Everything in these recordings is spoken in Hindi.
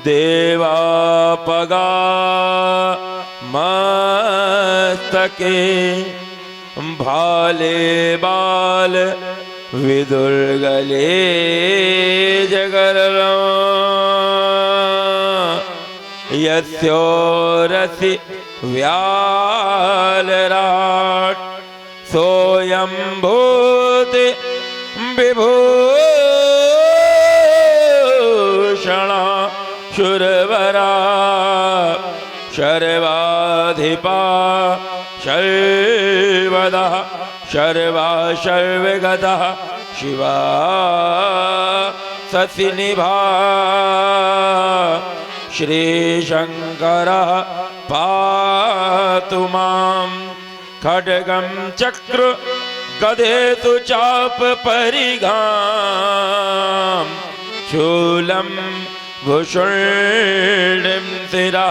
देवापगा मस्तके भाले बाल विदुर्गले जगररा यस्योरसि व्यालराट सोयंभूति विभूषणा शुरवरा शर्वाधिपा शर्वदा शर्वा शर्वगदा शिवा ससिनिभा श्री शंकर पातु मां खड्गं चक्र गदेतु चाप परिघां शूलं भुषुण्डिं शिरा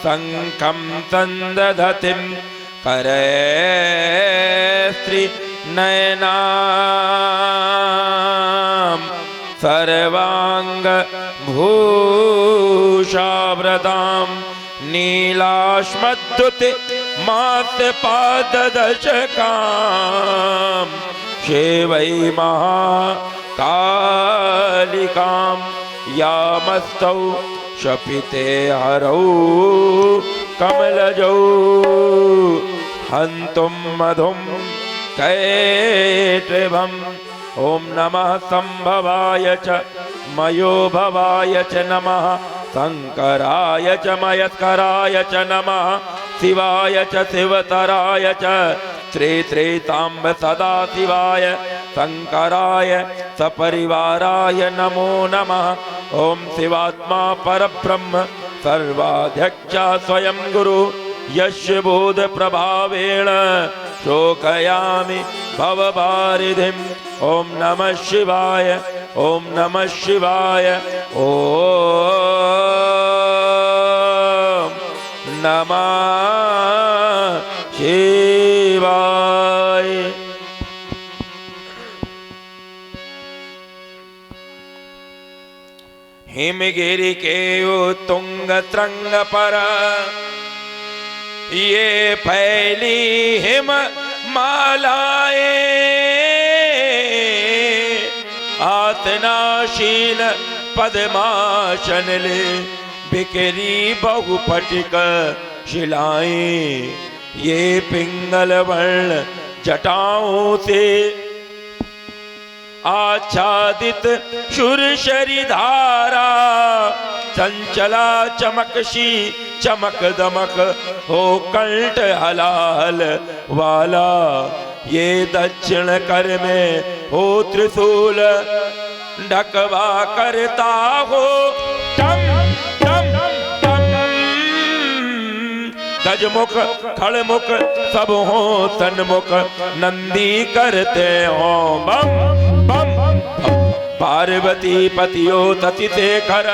शंखं संदधतिं करे स्त्रीनयनां सर्वांग भूषाव्रतां नीलाश्मद्युति मातपाददशकां शेवै महाकालिकां यामस्तौ शपिते हरौ कमलजौ हन्तुं मधुं कैटभम् ओम नमः संभवाय च मयो भवाय च नमः शंकराय च मयस्कराय च नमः शिवाय च शिवतराय च श्री त्रेतांब सदा शिवाय शंकराय सपरिवाराय नमो नमः। ओम शिवात्मा परब्रह्म सर्वाध्यक्ष स्वयं गुरु यस्य बोध प्रभावेण शोकयामि भवभारिधिम्। ओम नमः शिवाय ओम नमः शिवाय ओम नमः शिवाय। हिमगिरि के तुंग त्रंग पर ये फैली हिम मालाएं आतनाशील पद्मासन ले बिखरी बहुपटिक शिलाएं ये पिंगल वर्ण जटाओं से आच्छादित सुरशरी धारा चंचला चमकशी चमक दमक हो कंठ हलाल वाला ये दक्षिण कर में हो त्रिशूल ढकवा करता हो टम टम टम गजमुख खड़मुख सब हो तन्मुख नंदी करते हो बम बम पार्वती पतियो तति शेखर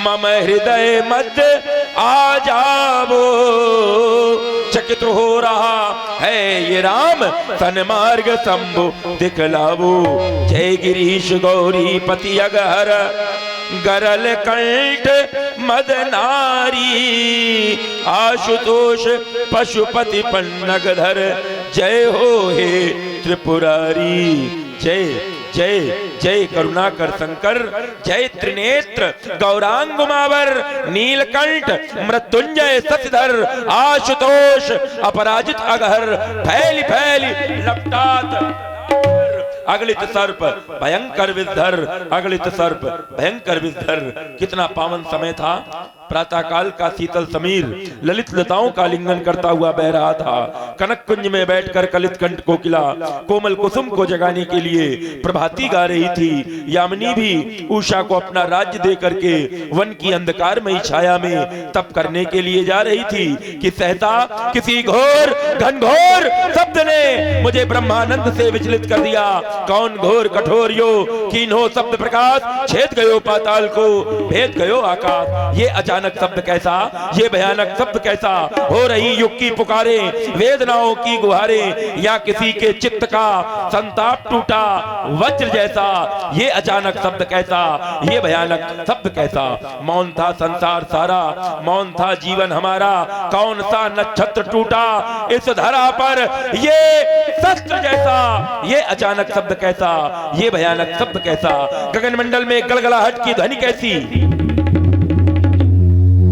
मम हृदय मध्य आ जावो चकित हो रहा है ये राम सन्मार्ग शंभु दिखलावो। जय गिरीश गौरी पति अगहर गरल कंठ मदनारी आशुतोष पशुपति पन्नगधर जय हो हे त्रिपुरारी। जय जय जय करुणाकर शंकर जय त्रिनेत्र गौरांग मावर नीलकंठ मृत्युंजय सतधर आशुतोष अपराजित अगहर फैली फैली लपटात अगलित सर्प भयंकर विधर अगलित सर्प भयंकर विधर। कितना पावन समय था। प्रातः काल का शीतल समीर ललित लताओं का लिंगन करता हुआ बह रहा था। कनक कुंज में बैठकर कलित कंठ कोकिला कोमल कुसुम को जगाने के लिए प्रभाती गा रही थी। यामिनी भी उषा को अपना राज्य दे करके वन की अंधकारमयी छाया में तप करने के लिए जा रही थी कि सहसा किसी घोर घनघोर शब्द ने मुझे ब्रह्मानंद से विचलित कर दिया। कौन घोर कठोर यो कीन हो शब्द प्रकाश, छेद गयो पाताल को, भेद गयो आकाश। ये अचानक शब्द कैसा, ये भयानक शब्द कैसा, हो रही युग की पुकारे, वेदनाओं की गुहारे, या किसी के चित्त का संताप टूटा वज्र जैसा। ये अचानक शब्द कैसा, ये भयानक शब्द कैसा। मौन था संसार सारा, मौन था जीवन हमारा, कौन सा नक्षत्र टूटा इस धरा पर, ये शस्त्र जैसा। ये अचानक शब्द कैसा, ये भयानक शब्द कैसा। गगन मंडल में गड़गड़ाहट की ध्वनि कैसी,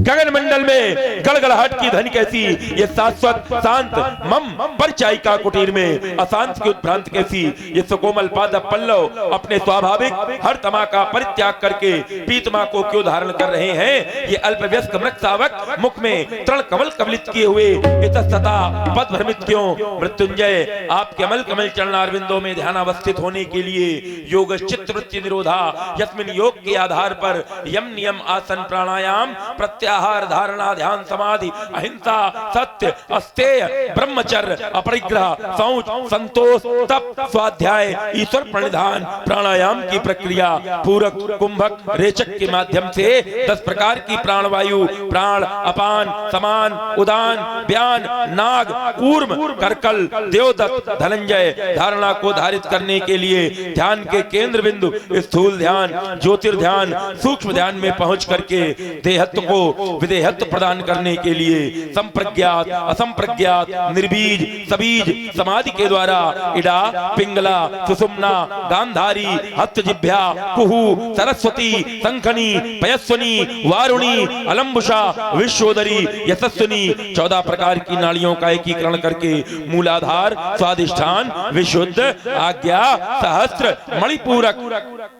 गगन मंडल में गड़गड़ाहट की ध्वनि कैसी। ये शाश्वत शांत मम परचाई का कुटीर में अशांत की उत्भ्रांत कैसी। ये सुकोमल पाद पल्लव अपने स्वाभाविक हर तमा का परित्याग करके पीतमा को क्यों धारण कर रहे हैं। ये अल्पव्यस्क मृतसावक मुख में तृण कमल कमलित किए हुए इतस्तता पद भ्रमित क्यों। मृत्युंजय आपके अमल कमल चरणारविंदों में ध्यानावस्थित होने के लिए योग चित्त वृत्ति निरोधा यस्मिन योग के आधार पर यम नियम आसन प्राणायाम प्रत्याहार धारणा ध्यान समाधि अहिंसा सत्य अस्तेय ब्रह्मचर्य अपरिग्रह शौच संतोष तप स्वाध्याय ईश्वर प्रणिधान प्राणायाम की प्रक्रिया पूरक कुंभक रेचक के माध्यम से 10 प्रकार की प्राणवायु प्राण अपान समान उदान व्यान नाग कूर्म करकल देवदत्त धनंजय धारणा को धारित करने के लिए ध्यान के केंद्र बिंदु स्थूल ध्यान ज्योतिर्ध्यान सूक्ष्म ध्यान में पहुंच करके देहत्व को विदेहत्व प्रदान करने के लिए संप्रज्ञात असंप्रज्ञात निर्बीज सबीज समाधि के द्वारा इडा पिंगला सुषुम्ना गांधारी हस्तजिभ्या कुहू सरस्वती संखनी पयस्वनी वारुणी अलंबुषा विश्वोदरी यशस्विनी 14 प्रकार की नाड़ियों का एकीकरण करके मूलाधार स्वादिष्ठान विशुद्ध आज्ञा सहस्त्र मणिपूरक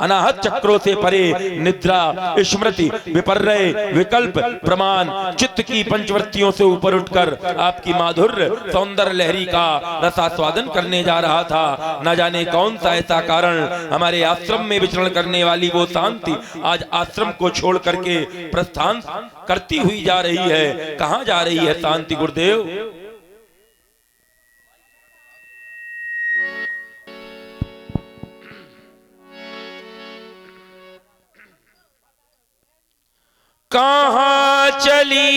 अनाहत चक्रों से परे निद्रा स्मृति विपर्रय विकल्प प्रमाण चित्त की पंचवृत्तियों से ऊपर उठकर आपकी माधुर्य सौंदर्य लहरी का रसास्वादन करने जा रहा था। न जाने कौन सा ऐसा कारण हमारे आश्रम में विचरण करने वाली वो शांति आज आश्रम को छोड़ करके प्रस्थान करती हुई जा रही है। कहां जा रही है शांति गुरुदेव? कहाँ चली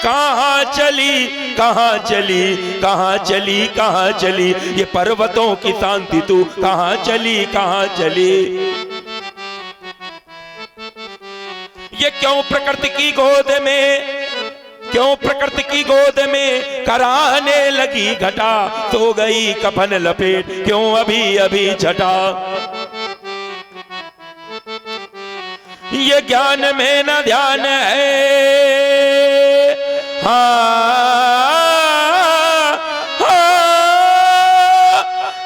कहाँ चली कहाँ चली कहाँ चली कहाँ चली ये पर्वतों की शांति तू कहाँ चली कहाँ चली। ये क्यों प्रकृति की गोद में क्यों प्रकृति की गोद में कराहने लगी घटा तो गई कफन लपेट क्यों अभी अभी छटा। ये ज्ञान में न ध्यान है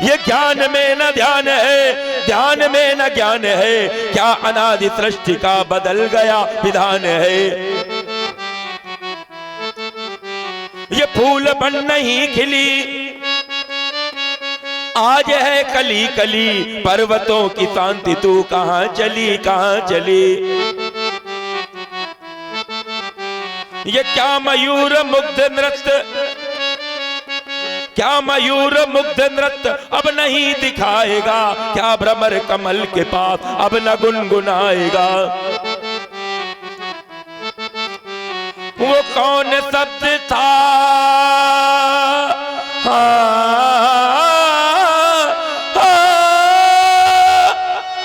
ये ज्ञान में न ध्यान है ध्यान में न ज्ञान है क्या अनादि सृष्टि का बदल गया विधान है। ये फूल बन नहीं खिली आज है कली कली पर्वतों की शांति तू कहां चली कहां चली। ये क्या मयूर मुग्ध नृत्य क्या मयूर मुग्ध नृत्य अब नहीं दिखाएगा क्या भ्रमर कमल के पास अब न गुनगुनाएगा। वो कौन शब्द था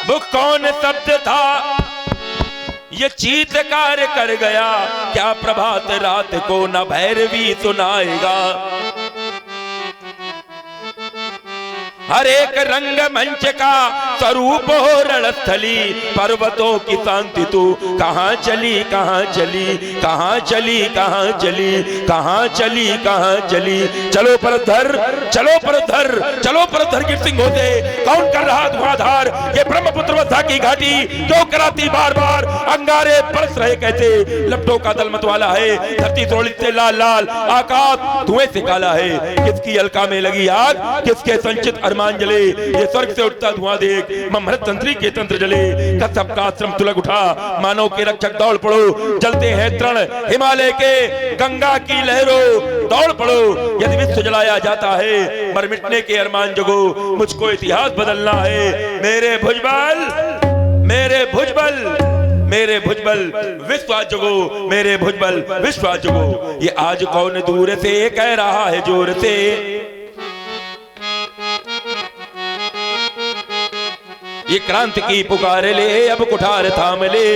वो कौन शब्द था ये चीत्कार कर गया क्या प्रभात रात को न भैरवी सुनाएगा। हर एक रंग मंच का स्वरूप हो रणस्थली पर्वतों की शांति तू कहां चली कहां चली कहां चली कहां चली कहां चली कहां चली। चलो परधर चलो परधर चलो परधर गिर सिंह होते कौन कर रहा धुआंधार ये ब्रह्मपुत्र वधा की घाटी क्यों कराती बार बार अंगारे बरस रहे कैसे लपटों का दल मतवाला है धरती थोड़ी से लाल लाल आकाश धुएं से काला है। किसकी अलका में लगी आग किसके संचित अरमान जले, ये स्वर्ग से उठता धुआं देख मम्मरत तंत्री के तंत्र जले। कश्यप का आश्रम तुलग उठा, मानव के रक्षक दौड़ पड़ो, जलते हैं तृण हिमालय के गंगा की लहरों, दौड़ पड़ो। यदि विश्व जलाया जाता है मर मिटने के अरमान जगो, मुझको इतिहास बदलना है। मेरे भुजबल, मेरे भुजबल, मेरे भुजबल विश्वास जगो, मेरे भुजबल विश्वास जगो। ये आज कौन दूर से कह रहा है जोर से, ये क्रांति की पुकार ले, अब कुठार थाम ले।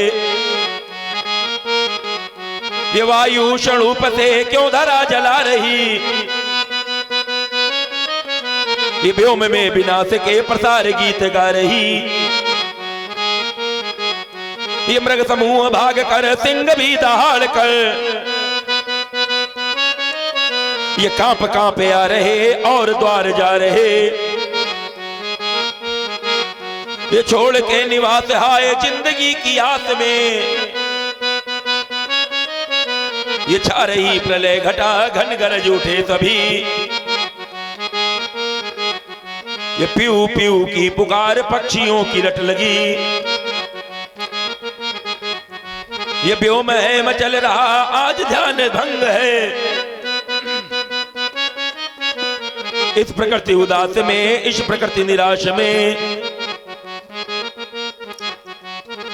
ये वायु शणूप से क्यों धरा जला रही, ये व्योम में विनाश के प्रसार गीत गा रही। ये मृग समूह भाग कर सिंह भी दहाड़ कर, ये कांप कांपे आ रहे और द्वार जा रहे। ये छोड़ के निवास हाय जिंदगी की आस में, ये छा रही प्रलय घटा घन गरज उठे सभी। ये पीऊ पीऊ की पुकार पक्षियों की रट लगी, ये व्योम है मचल रहा आज ध्यान भंग है। इस प्रकृति उदास में, इस प्रकृति निराश में,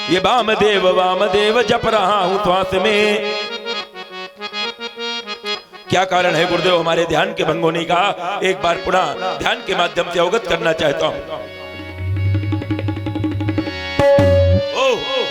ये वामदेव जप रहा हूं श्वास में। क्या कारण है गुरुदेव हमारे ध्यान के भंग होने का, एक बार पुनः ध्यान के माध्यम से अवगत करना चाहता हूं।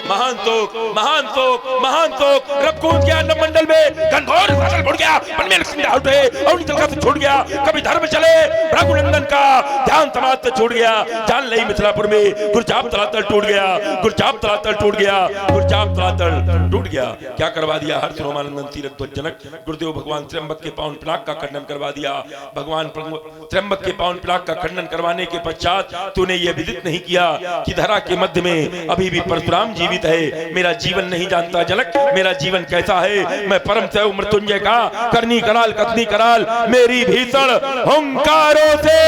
महान शोक, महान शोक, महान शोक। रबकूंज के अन्नम मंडल में घनघोर फसल बुड़ गया, मन में लक्ष्मी उठे, अवनी तलका से छूट गया। कभी धर्म चले रघुनंदन का, ध्यान समाज से छूट गया। जान लई मिथिलापुर में गुरजाप तलातल टूट गया, गुरजाप तलातल टूट गया, गुरजाप तलातल टूट गया। क्या करवा दिया हर्ष रोमानंदन तीरथ जनक गुरुदेव भगवान त्र्यंबक के पावन पिनाक का खंडन करवा दिया। भगवान त्र्यंबक के पावन पिनाक का खंडन करवाने के पश्चात तूने यह विदित नहीं किया कि धरा के मध्य में अभी भी परशुराम जीवित है। मेरा जीवन नहीं जानता जनक, मेरा जीवन कैसा है। मैं परम से मृत्युंजय का करनी कराल कथनी कराल, मेरी भीषण हुंकारों से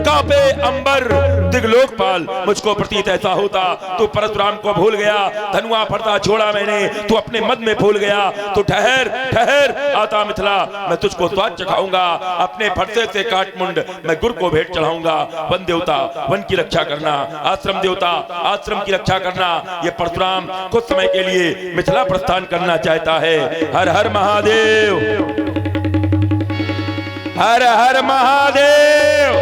कांपे अंबर दिगलोकपाल। मुझको प्रतीत ऐसा होता तू परशुराम को भूल गया, धनुआ फरता छोड़ा मैंने, तू अपने मद में भूल गया। तू ठहर ठहर आता मिथिला, मैं तुझको स्वाद चखाऊंगा। अपने फरसे से काट मुंड मैं गुर को भेंट चढ़ाऊंगा। वन देवता वन की रक्षा करना, आश्रम देवता आश्रम की रक्षा करना। ये परशुराम कुछ समय के लिए मिथिला प्रस्थान करना चाहता है। हर हर महादेव, हर हर महादेव,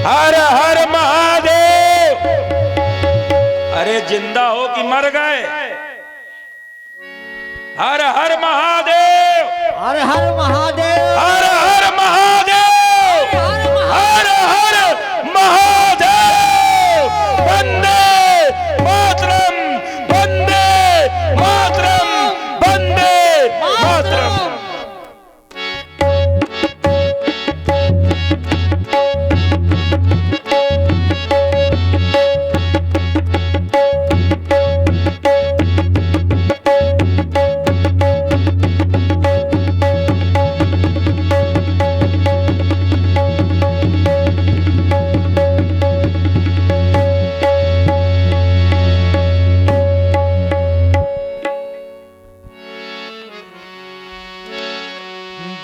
हर हर महादेव। अरे जिंदा हो कि मर गए? हर हर महादेव, हर हर महादेव, हर हर महादेव, हर हर महादेव। वंदे मातरम, वंदे मातरम, वंदे मातरम।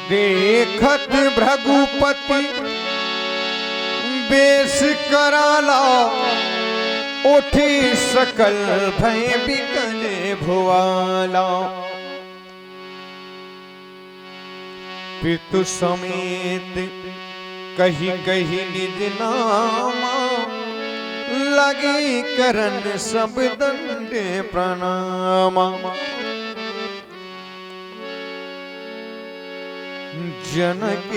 देखत भृगुपति बेश कराला, उठी सकल भय बिकल भुआला। पितु समेत कही कही निज नामा, लगी करन सब दंडे प्रणामा। जनक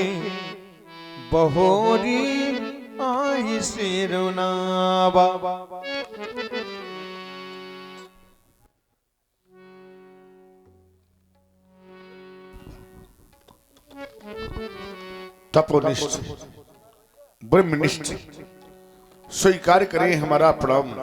बहोरी आई सिरुनावा। तपोनिष्ठ ब्रह्मनिष्ठ स्वीकार करें हमारा प्रणाम।